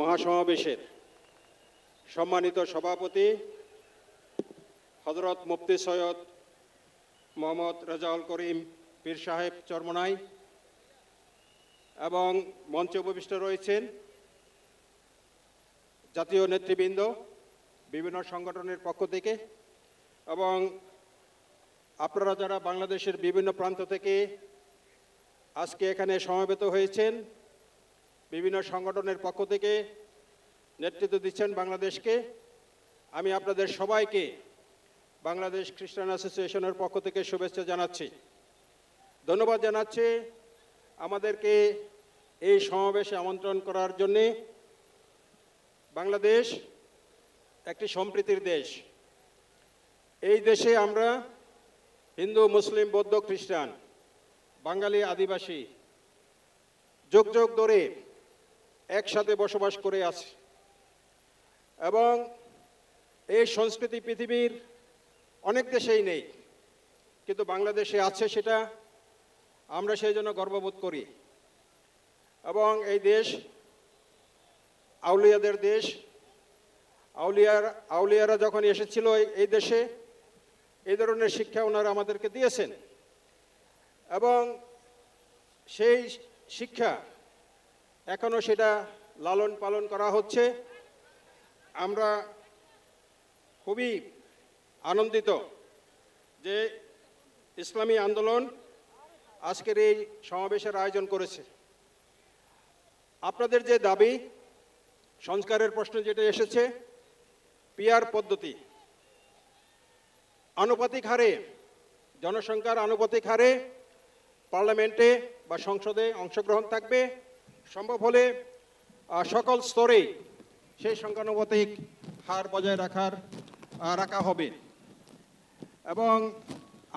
মহাসমাবেশের সম্মানিত সভাপতি হযরত মুফতি সৈয়দ মোহাম্মদ রেজাউল করিম পীর সাহেব চরমোনাই এবং মঞ্চে উপবিষ্ট রয়েছেন জাতীয় নেতৃবৃন্দ বিভিন্ন সংগঠনের পক্ষ থেকে এবং আপনারা যারা বাংলাদেশের বিভিন্ন প্রান্ত থেকে আজকে এখানে সমবেত হয়েছেন, বিভিন্ন সংগঠনের পক্ষ থেকে নেতৃত্ব দিচ্ছেন বাংলাদেশকে, আমি আপনাদের সবাইকে বাংলাদেশ খ্রিস্টান অ্যাসোসিয়েশনের পক্ষ থেকে শুভেচ্ছা জানাচ্ছি, ধন্যবাদ জানাচ্ছি আমাদেরকে এই সমাবেশে আমন্ত্রণ করার জন্যে। বাংলাদেশ একটি সম্প্রীতির দেশ। এই দেশে আমরা হিন্দু, মুসলিম, বৌদ্ধ, খ্রিস্টান, বাঙালি, আদিবাসী যুগ যুগ ধরে একসাথে বসবাস করে আছে এবং এই সংস্কৃতি পৃথিবীর অনেক দেশেই নেই, কিন্তু বাংলাদেশে আছে, সেটা আমরা সেই জন্য গর্ববোধ করি। এবং এই দেশ আউলিয়াদের দেশ। আউলিয়ারা যখন এসেছিল এই দেশে এই ধরনের শিক্ষা ওনারা আমাদেরকে দিয়েছেন এবং সেই শিক্ষা এখনও সেটা লালন পালন করা হচ্ছে। আমরা খুবই আনন্দিত যে ইসলামী আন্দোলন আজকের এই সমাবেশের আয়োজন করেছে। আপনাদের যে দাবি, সংস্কারের প্রশ্ন যেটা এসেছে, পিআর পদ্ধতি, আনুপাতিক হারে, জনসংখ্যার আনুপাতিক হারে পার্লামেন্টে বা সংসদে অংশগ্রহণ থাকবে, সম্ভব হলে সকল স্তরেই সেই সংখ্যানুপাতিক হার বজায় রাখা হবে এবং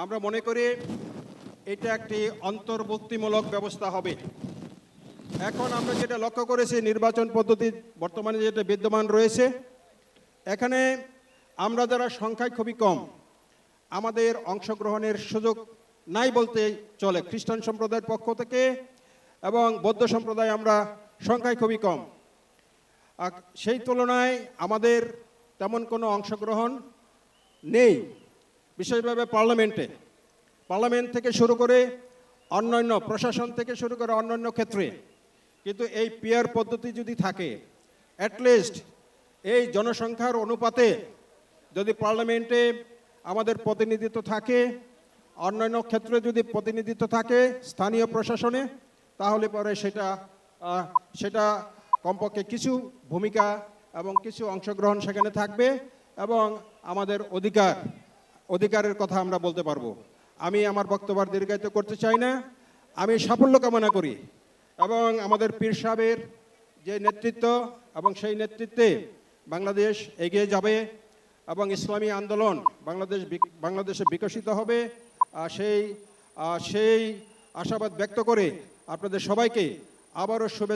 আমরা মনে করি এটা একটি অন্তর্ভুক্তিমূলক ব্যবস্থা হবে। এখন আমরা যেটা লক্ষ্য করেছি, নির্বাচন পদ্ধতি বর্তমানে যেটা বিদ্যমান রয়েছে, এখানে আমরা যারা সংখ্যায় খুবই কম, আমাদের অংশগ্রহণের সুযোগ নাই বলতে চলে। খ্রিস্টান সম্প্রদায়ের পক্ষ থেকে এবং বৌদ্ধ সম্প্রদায় আমরা সংখ্যায় খুবই কম, সেই তুলনায় আমাদের তেমন কোনো অংশগ্রহণ নেই, বিশেষভাবে পার্লামেন্ট থেকে শুরু করে অন্যান্য প্রশাসন থেকে শুরু করে অন্যান্য ক্ষেত্রে। কিন্তু এই পিআর পদ্ধতি যদি থাকে, অ্যাটলিস্ট এই জনসংখ্যার অনুপাতে যদি পার্লামেন্টে আমাদের প্রতিনিধিত্ব থাকে, অন্যান্য ক্ষেত্রে যদি প্রতিনিধিত্ব থাকে স্থানীয় প্রশাসনে, তাহলে পরে সেটা কমপক্ষে কিছু ভূমিকা এবং কিছু অংশগ্রহণ সেখানে থাকবে এবং আমাদের অধিকারের কথা আমরা বলতে পারবো। আমি আমার বক্তব্য দীর্ঘায়িত করতে চাই না, আমি সাফল্য কামনা করি এবং আমাদের পীর সাহেবের যে নেতৃত্ব এবং সেই নেতৃত্বে বাংলাদেশ এগিয়ে যাবে এবং ইসলামী আন্দোলন বাংলাদেশে বিকশিত হবে, সেই আশাবাদ ব্যক্ত করে আপনাদের সবাইকে আবারও শুভেচ্ছা